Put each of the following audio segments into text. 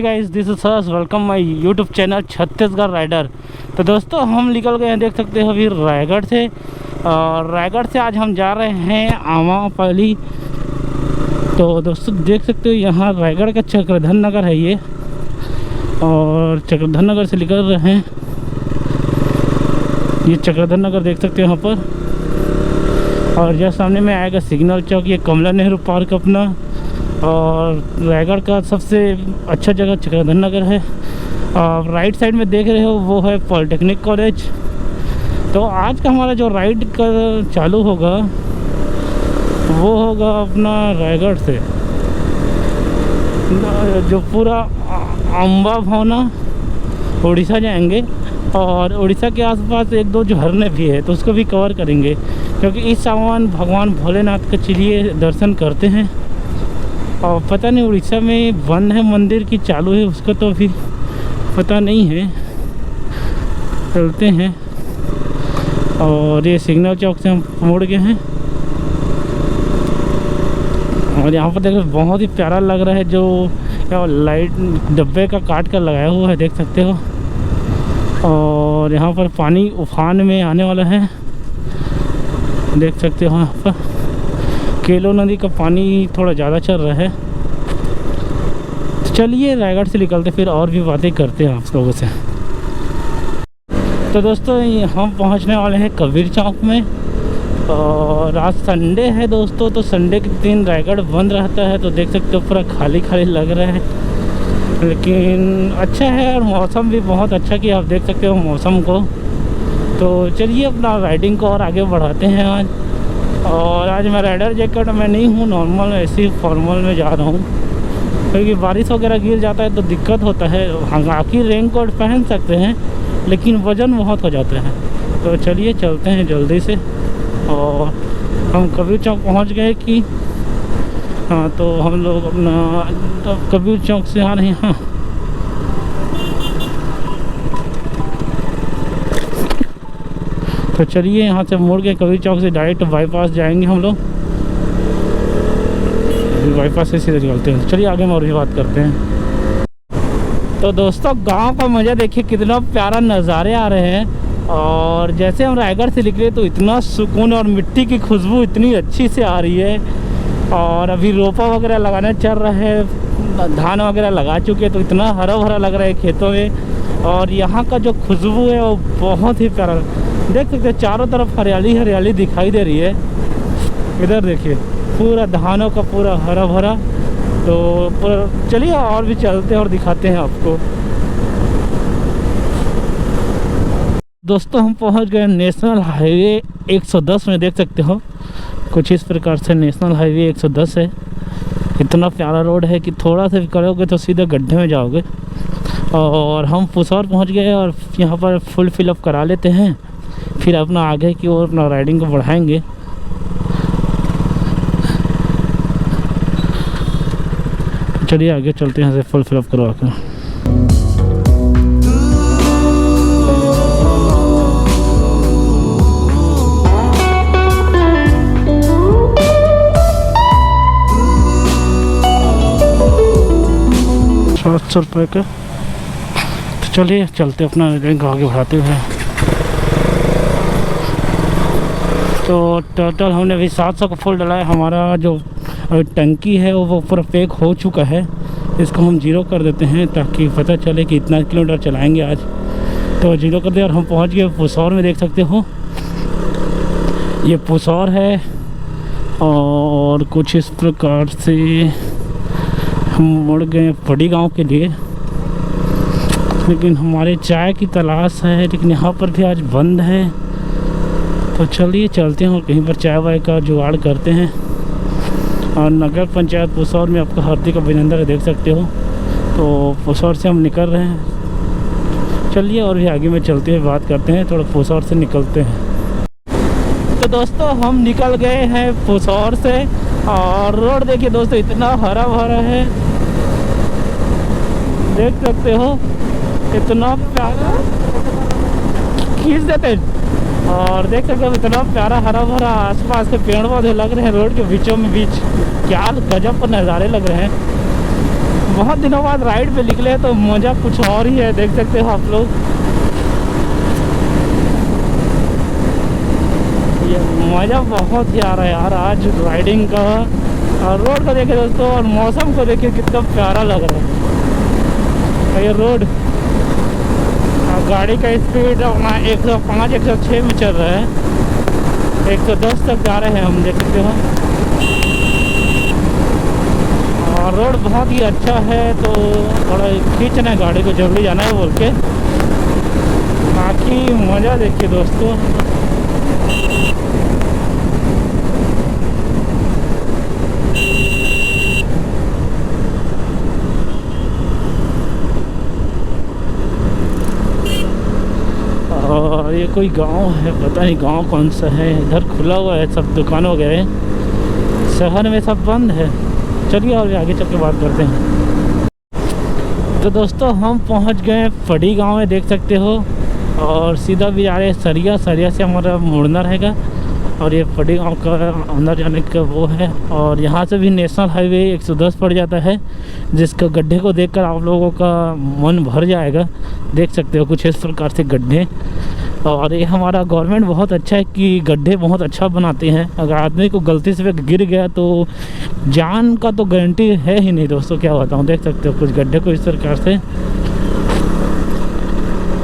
Hey guys, this is sirs welcome my YouTube channel Chhattisgarh rider. तो दोस्तों हम निकल गए हैं, देख सकते हो अभी रायगढ़ से। और रायगढ़ से आज हम जा रहे हैं आमापल्ली। तो दोस्तों देख सकते हो यहाँ रायगढ़ का चक्रधर नगर है ये, और चक्रधर नगर से निकल रहे हैं। ये चक्रधर नगर देख सकते हो यहाँ पर, और जहाँ सामने में आएगा सिग्नल चौक। ये कमला नेहरू पार्क अपना, और रायगढ़ का सबसे अच्छा जगह चक्रधर नगर है। और राइट साइड में देख रहे हो वो है पॉलिटेक्निक कॉलेज। तो आज का हमारा जो राइड का चालू होगा वो होगा अपना रायगढ़ से, जो पूरा अम्बा भावना उड़ीसा जाएंगे। और उड़ीसा के आसपास एक दो झरने भी है तो उसको भी कवर करेंगे, क्योंकि इस सामान भगवान भोलेनाथ के चलिए दर्शन करते हैं। और पता नहीं उड़ीसा में बंद है मंदिर की चालू है उसका तो अभी पता नहीं है, चलते हैं। और ये सिग्नल चौक से हम मुड़ गए हैं, और यहाँ पर देखो बहुत ही प्यारा लग रहा है, जो लाइट डब्बे का काट कर लगाया हुआ है, देख सकते हो। और यहाँ पर पानी उफान में आने वाला है, देख सकते हो। यहाँ पर केलो नदी का पानी थोड़ा ज़्यादा चल रहा है। तो चलिए रायगढ़ से निकलते फिर और भी बातें करते हैं आप लोगों से। तो दोस्तों हम पहुंचने वाले हैं कबीर चौक में, और आज संडे है दोस्तों। तो संडे के दिन रायगढ़ बंद रहता है, तो देख सकते हो पूरा खाली खाली लग रहा है, लेकिन अच्छा है। और मौसम भी बहुत अच्छा कि आप देख सकते हो मौसम को। तो चलिए अपना राइडिंग को और आगे बढ़ाते हैं आज। और आज मैं राइडर जैकेट में नहीं हूँ, नॉर्मल ऐसे ही फॉर्मल में जा रहा हूँ, क्योंकि बारिश वगैरह गिर जाता है तो दिक्कत होता है। हालांकि रेन कोट पहन सकते हैं लेकिन वज़न बहुत हो जाता है। तो चलिए चलते हैं जल्दी से। और हम कबीर चौक पहुँच गए कि हाँ, तो हम लोग अपना कबीर चौक से आ रहे हैं। हाँ, तो चलिए यहाँ से मुड़ के कबीर चौक से डायरेक्ट बाईपास जाएंगे हम लोग। बाईपास से सीधे चलते हैं। चलिए आगे में और भी बात करते हैं। तो दोस्तों गांव का मज़ा देखिए, कितना प्यारा नज़ारे आ रहे हैं। और जैसे हम रायगढ़ से निकले तो इतना सुकून, और मिट्टी की खुशबू इतनी अच्छी से आ रही है। और अभी रोपा वगैरह लगाना चल रहा है, धान वगैरह लगा चुके हैं, तो इतना हरा भरा लग रहा है खेतों में। और यहाँ का जो खुशबू है वो बहुत ही प्यारा, देख सकते हैं चारों तरफ हरियाली हरियाली दिखाई दे रही है। इधर देखिए पूरा धानों का पूरा हरा भरा। तो चलिए और भी चलते हैं और दिखाते हैं आपको। दोस्तों हम पहुंच गए नेशनल हाईवे 110 में, देख सकते हो कुछ इस प्रकार से नेशनल हाईवे 110 है। इतना प्यारा रोड है कि थोड़ा सा भी करोगे तो सीधे गड्ढे में जाओगे। और हम पुसौर पहुंच गए, और यहाँ पर फुल फिलअप करा लेते हैं, फिर अपना आगे की ओर अपना राइडिंग को बढ़ाएंगे। चलिए आगे चलते हैं, फुल फिलअप करवा कर। ₹700 का। तो चलिए चलते अपना राइडिंग को आगे बढ़ाते हुए। तो टोटल हमने अभी 700 का फुल डला है। हमारा जो टंकी है वो पूरा पैक हो चुका है। इसको हम 0 कर देते हैं ताकि पता चले कि इतना किलोमीटर चलाएंगे आज। तो 0 कर दे, और हम पहुंच गए पुसौर में, देख सकते हो ये पुसौर है। और कुछ इस प्रकार से हम मुड़ गए पड़ी गांव के लिए, लेकिन हमारे चाय की तलाश है, लेकिन यहाँ पर भी आज बंद है। तो चलिए चलते हैं और कहीं पर चाय वाय का जुगाड़ करते हैं। और नगर पंचायत पुसौर में आपका हार्दिक अभिनंदन है, देख सकते हो। तो पुसौर से हम निकल रहे हैं। चलिए और भी आगे में चलते हैं, बात करते हैं, थोड़ा पुसौर से निकलते हैं। तो दोस्तों हम निकल गए हैं पुसौर से, और रोड देखिए दोस्तों इतना हरा भरा है, देख सकते हो इतना प्यारा। खींच देते और देख सकते हो इतना प्यारा हरा भरा, आसपास के पेड़ पौधे लग रहे हैं रोड के बीचों में बीच। क्या गजब पर नज़ारे लग रहे हैं। बहुत दिनों बाद राइड पे निकले तो मज़ा कुछ और ही है, देख सकते हो आप लोग। ये मज़ा बहुत ही आ रहा है यार आज राइडिंग का। और रोड को देखे दोस्तों और मौसम को देखे कितना प्यारा लग रहा है। ये रोड गाड़ी का स्पीड अपना 105 106 में चल रहा है, 110 तक जा रहे हैं हम, देख सकते हो। और रोड बहुत ही अच्छा है तो थोड़ा खींचना है गाड़ी को, जल्दी जाना है बोल के। बाकी मज़ा देखिए दोस्तों। और ये कोई गांव है, पता नहीं गांव कौन सा है। इधर खुला हुआ है सब दुकान वगैरह, शहर में सब बंद है। चलिए और आगे चल के बात करते हैं। तो दोस्तों हम पहुंच गए फड़ी गांव में, देख सकते हो। और सीधा भी जा रहे हैं सरिया, सरिया से हमारा मुड़ना रहेगा। और ये फड़ी गांव का अंदर जाने का वो है। और यहाँ से भी नेशनल हाईवे 110 पड़ जाता है, जिसका गड्ढे को देखकर आप लोगों का मन भर जाएगा। देख सकते हो कुछ इस प्रकार से गड्ढे। और ये हमारा गवर्नमेंट बहुत अच्छा है कि गड्ढे बहुत अच्छा बनाते हैं। अगर आदमी को गलती से गिर गया तो जान का तो गारंटी है ही नहीं दोस्तों, क्या बताऊँ। देख सकते हो कुछ गड्ढे को इस प्रकार से।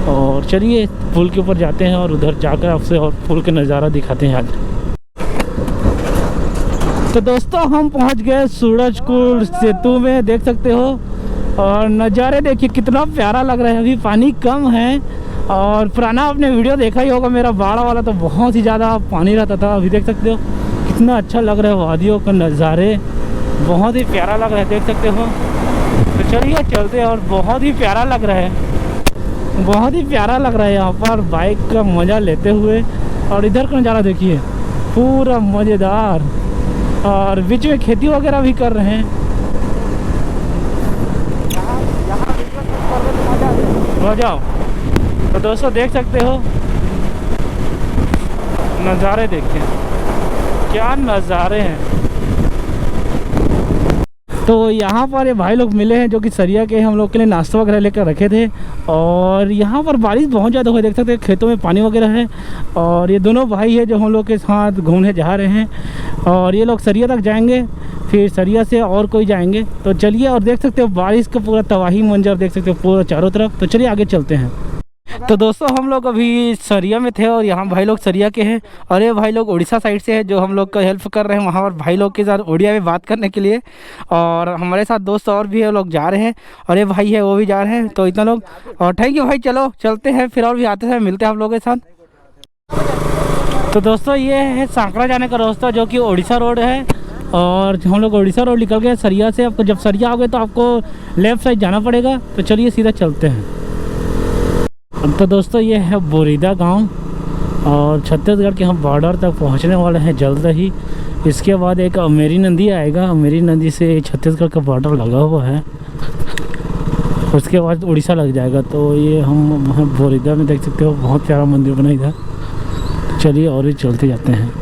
और चलिए पुल के ऊपर जाते हैं और उधर जाकर आपसे और पुल के नज़ारा दिखाते हैं आज। तो दोस्तों हम पहुंच गए सूरजकुंड सेतु में, देख सकते हो। और नज़ारे देखिए कितना प्यारा लग रहा है। अभी पानी कम है। और पुराना आपने वीडियो देखा ही होगा मेरा बाड़ा वाला, तो बहुत ही ज़्यादा पानी रहता था। अभी देख सकते हो कितना अच्छा लग रहा है, वादियों का नज़ारे बहुत ही प्यारा लग रहा है, देख सकते हो। तो चलिए चलते हैं। और बहुत ही प्यारा लग रहा है, बहुत ही प्यारा लग रहा है यहाँ पर बाइक का मज़ा लेते हुए। और इधर का नज़ारा देखिए पूरा मज़ेदार। और बीच में खेती वगैरह भी कर रहे हैं। जाओ। तो दोस्तों देख सकते हो नज़ारे, देखिए क्या नज़ारे हैं। तो यहाँ पर ये भाई लोग मिले हैं जो कि सरिया के हम लोग के लिए नाश्ता वगैरह लेकर रखे थे। और यहाँ पर बारिश बहुत ज़्यादा हुई, देख सकते हैं खेतों में पानी वगैरह है। और ये दोनों भाई है जो हम लोग के साथ घूमने जा रहे हैं। और ये लोग सरिया तक जाएंगे, फिर सरिया से और कोई जाएंगे। तो चलिए। और देख सकते हो बारिश का पूरा तबाही मंजर देख सकते हो पूरा चारों तरफ। तो चलिए आगे चलते हैं। तो दोस्तों हम लोग अभी सरिया में थे और यहाँ भाई लोग सरिया के हैं। और ये भाई लोग उड़ीसा साइड से है जो हम लोग का हेल्प कर रहे हैं वहाँ पर भाई लोग के साथ उड़िया में बात करने के लिए। और हमारे साथ दोस्त और भी है, लोग जा रहे हैं। और ये भाई है वो भी जा रहे हैं। तो इतना लोग। और थैंक यू भाई, चलो चलते हैं फिर और भी आते हैं, मिलते हैं आप लोगों के साथ। तो दोस्तों ये है सांकरा जाने का रास्ता जो कि उड़ीसा रोड है। और हम लोग उड़ीसा रोड निकल गए सरिया से। आपको जब सरिया आओगे तो आपको लेफ़्ट साइड जाना पड़ेगा। तो चलिए सीधा चलते हैं। तो दोस्तों ये है बोरीदा गांव और छत्तीसगढ़ के हम बॉर्डर तक पहुंचने वाले हैं जल्द ही। इसके बाद एक अमेरी नदी आएगा, अमेरी नदी से छत्तीसगढ़ का बॉर्डर लगा हुआ है। उसके बाद उड़ीसा लग जाएगा। तो ये हम बोरीदा में देख सकते हो बहुत प्यारा मंदिर बना इधर। चलिए और भी चलते जाते हैं।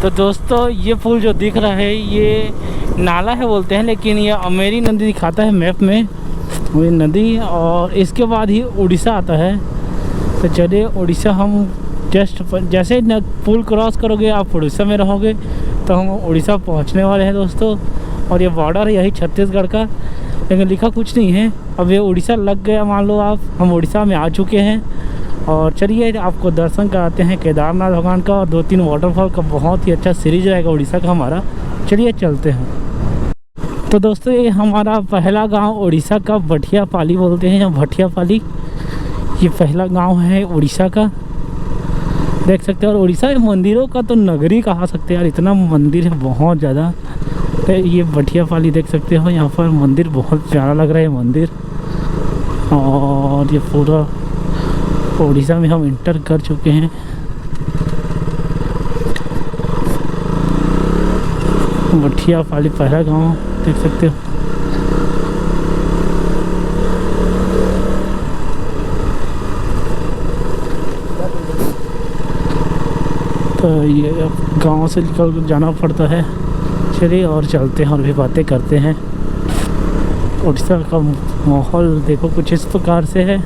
तो दोस्तों ये पुल जो दिख रहा है ये नाला है बोलते हैं, लेकिन ये अमेरी नदी दिखाता है मैप में, वही नदी। और इसके बाद ही उड़ीसा आता है। तो चलिए उड़ीसा हम जस्ट जैसे न पुल क्रॉस करोगे आप उड़ीसा में रहोगे। तो हम उड़ीसा पहुंचने वाले हैं दोस्तों। और ये बॉर्डर है यही छत्तीसगढ़ का, लेकिन लिखा कुछ नहीं है। अब ये उड़ीसा लग गया मान लो आप, हम उड़ीसा में आ चुके हैं। और चलिए आपको दर्शन कराते हैं केदारनाथ भगवान का और 2-3 वाटरफॉल का। बहुत ही अच्छा सीरीज रहेगा उड़ीसा का हमारा। चलिए चलते हैं। तो दोस्तों ये हमारा पहला गांव उड़ीसा का भटियापाली बोलते हैं, या भटियापाली ये पहला गांव है उड़ीसा का, देख सकते हैं। और उड़ीसा में मंदिरों का तो नगरी कहा सकते हैं यार, इतना मंदिर है बहुत ज़्यादा। तो ये भटियापाली देख सकते हो, यहाँ पर मंदिर बहुत प्यारा लग रहा है मंदिर। और ये पूरा उड़ीसा में हम इंटर कर चुके हैं। भटियापाली पहला गांव देख सकते हो। तो ये गांव से निकल जाना पड़ता है। चलिए और चलते हैं और भी बातें करते हैं। उड़ीसा का माहौल देखो कुछ इस प्रकार से है।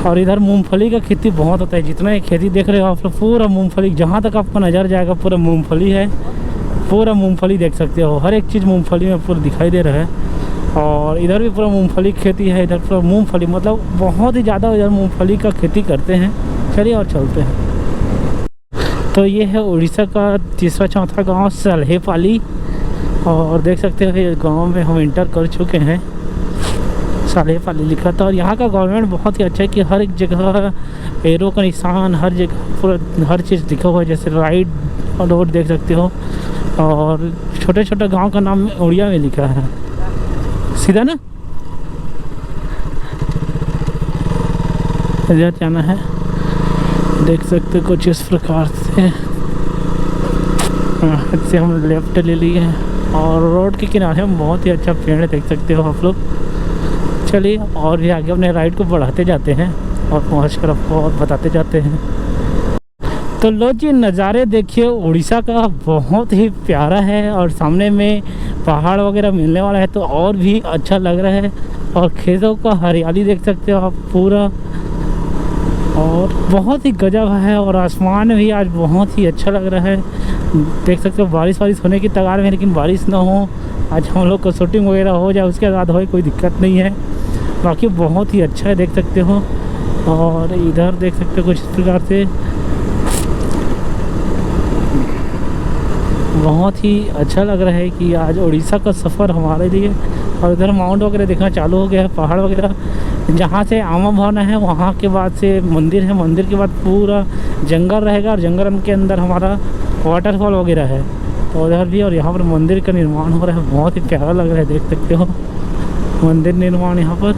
और इधर मूंगफली का खेती बहुत होता है। जितना ये खेती देख रहे हो आप लोग, पूरा मूंगफली, जहाँ तक आपको नज़र जाएगा पूरा मूंगफली है। पूरा मूंगफली देख सकते हो, हर एक चीज़ मूंगफली में पूरा दिखाई दे रहा है। और इधर भी पूरा मूंगफली खेती है। इधर पूरा मूंगफली, मतलब बहुत ही ज़्यादा इधर मूंगफली का खेती करते हैं। चलिए और चलते हैं। तो ये है उड़ीसा का तीसरा चौथा गांव सल्हेपाली। और देख सकते हो ये गांव में हम इंटर कर चुके हैं। सल्हेपाली लिखा था। और यहाँ का गवर्नमेंट बहुत ही अच्छा है कि हर एक जगह एरो का निशान, हर जगह पूरा हर चीज़ लिखा हुआ है। जैसे राइट रोड देख सकते हो। और छोटे छोटे गांव का नाम उड़िया में लिखा है, सीधा ना इधर जाना है। देख सकते हो कुछ इस प्रकार से। इससे हम लेफ्ट ले लिए और रोड के किनारे हम बहुत ही अच्छा पेड़ देख सकते हो आप लोग। चलिए और भी आगे अपने राइड को बढ़ाते जाते हैं और पहुँच कर आपको और बताते जाते हैं। तो लो जी, नज़ारे देखिए उड़ीसा का, बहुत ही प्यारा है। और सामने में पहाड़ वगैरह मिलने वाला है तो और भी अच्छा लग रहा है। और खेतों का हरियाली देख सकते हो आप पूरा, और बहुत ही गजब है। और आसमान भी आज बहुत ही अच्छा लग रहा है। देख सकते हो बारिश होने की तगार में, लेकिन बारिश ना हो, आज हम लोग को शूटिंग वगैरह हो जाए उसके बाद हो, कोई दिक्कत नहीं है। बाकी बहुत ही अच्छा है, देख सकते हो। और इधर देख सकते हो कुछ इस प्रकार से, बहुत ही अच्छा लग रहा है कि आज उड़ीसा का सफ़र हमारे लिए। और इधर माउंट वगैरह देखना चालू हो गया है, पहाड़ वगैरह। जहाँ से आमा भवन है वहाँ के बाद से मंदिर है, मंदिर के बाद पूरा जंगल रहेगा। और जंगल के अंदर हमारा वाटरफॉल वगैरह है तो उधर भी। और यहाँ पर मंदिर का निर्माण हो रहा है, बहुत ही प्यारा लग रहा है, देख सकते हो मंदिर निर्माण यहाँ पर,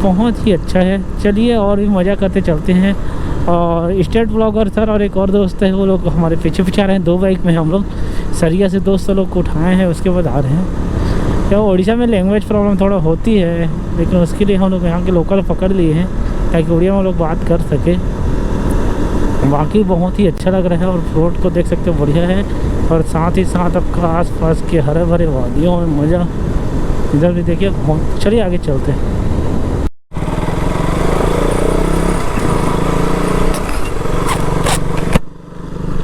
बहुत ही अच्छा है। चलिए और भी मज़ा करते चलते हैं। और स्टेट ब्लॉगर सर और एक और दोस्त है, वो लोग हमारे पीछे आ रहे हैं। 2 बाइक में हम लोग सरिया से दोस्त लोग को उठाए हैं, उसके बाद आ रहे हैं। क्या उड़ीसा में लैंग्वेज प्रॉब्लम थोड़ा होती है, लेकिन उसके लिए हम लोग यहाँ के लोकल पकड़ लिए हैं ताकि उड़िया में लोग बात कर सके। बाकी बहुत ही अच्छा लग रहा है। और रोड को देख सकते हो बढ़िया है। और साथ ही साथ आपका आसपास के हरे भरे वादियों में मज़ा। इधर भी देखिए बहुत। चलिए आगे चलते हैं।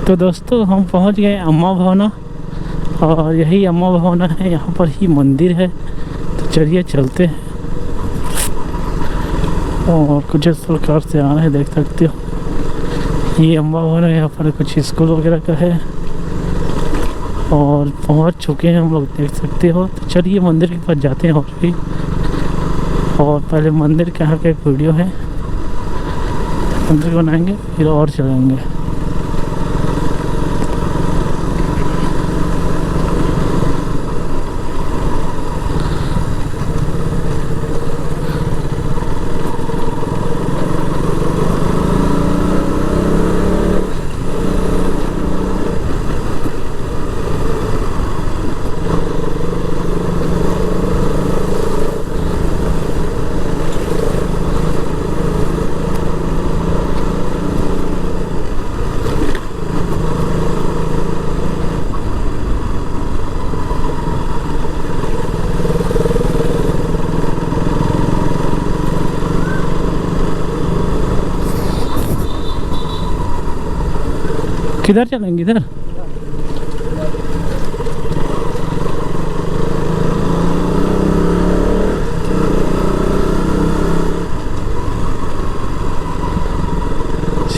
तो दोस्तों हम पहुंच गए अम्मा भवना। और यही अम्मा भवना है, यहाँ पर ही मंदिर है। तो चलिए चलते हैं। और कुछ इस प्रकार से आ रहे हैं, देख सकते हो ये अम्मा भवन है। यहाँ पर कुछ स्कूल वगैरह का है। और पहुँच चुके हैं हम लोग, देख सकते हो। तो चलिए मंदिर के पास जाते हैं और भी। और पहले मंदिर के यहाँ का एक वीडियो है, मंदिर बनाएंगे फिर और चलेंगे। किधर चलेंगे? इधर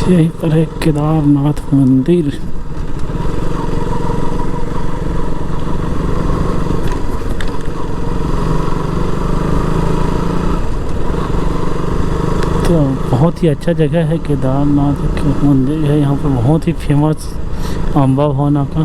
यहीं पर है केदारनाथ मंदिर। तो बहुत ही अच्छा जगह है, केदारनाथ मंदिर है यहाँ पर, बहुत ही फेमस अम्बा भवना का।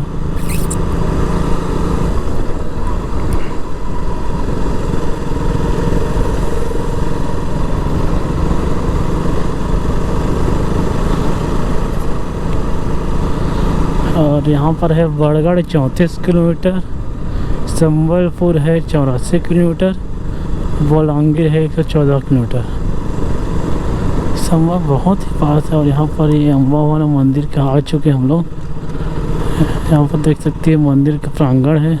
और यहाँ पर है बड़गढ़ 34 किलोमीटर, संबलपुर है 84 किलोमीटर, बोलांगीर है 114 किलोमीटर। संभव बहुत ही पास है। और यहाँ पर ये अम्बा भवन मंदिर के आ चुके हम लोग। यहाँ पर देख सकती है मंदिर का प्रांगण है,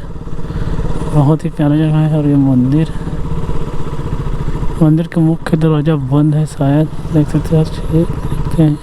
बहुत ही प्यारा जगह है। और ये मंदिर का मुख्य दरवाज़ा बंद है शायद, देख सकते हैं।